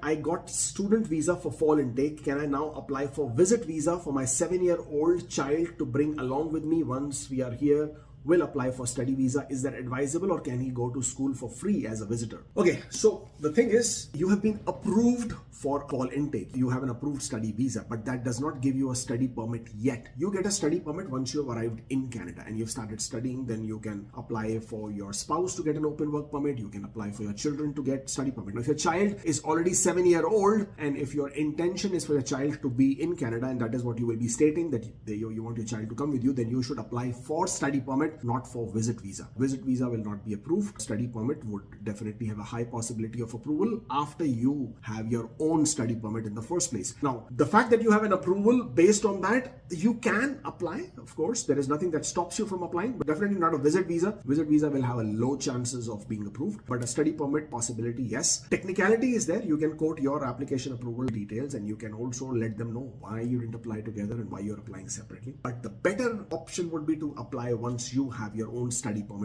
I got student visa for fall intake. Can I now apply for visit visa for my 7-year-old child to bring along with me once we are here? Will apply for study visa. Is that advisable, or can he go to school for free as a visitor? Okay, so the thing is, you have been approved for fall intake. You have an approved study visa, but that does not give you a study permit yet. You get a study permit once you have arrived in Canada and you've started studying. Then you can apply for your spouse to get an open work permit. You can apply for your children to get study permit. Now, if your child is already 7-year-old and if your intention is for your child to be in Canada, and that is what you will be stating, that you want your child to come with you, then you should apply for study permit, not for visit visa. Visit visa will not be approved. Study permit would definitely have a high possibility of approval after you have your own study permit in the first place. Now, the fact that you have an approval, based on that, you can apply. Of course, there is nothing that stops you from applying, but definitely not a visit visa. Visit visa will have a low chances of being approved, but a study permit possibility, yes. Technicality is there. You can quote your application approval details and you can also let them know why you didn't apply together and why you're applying separately. But the better option would be to apply once you have your own study permit.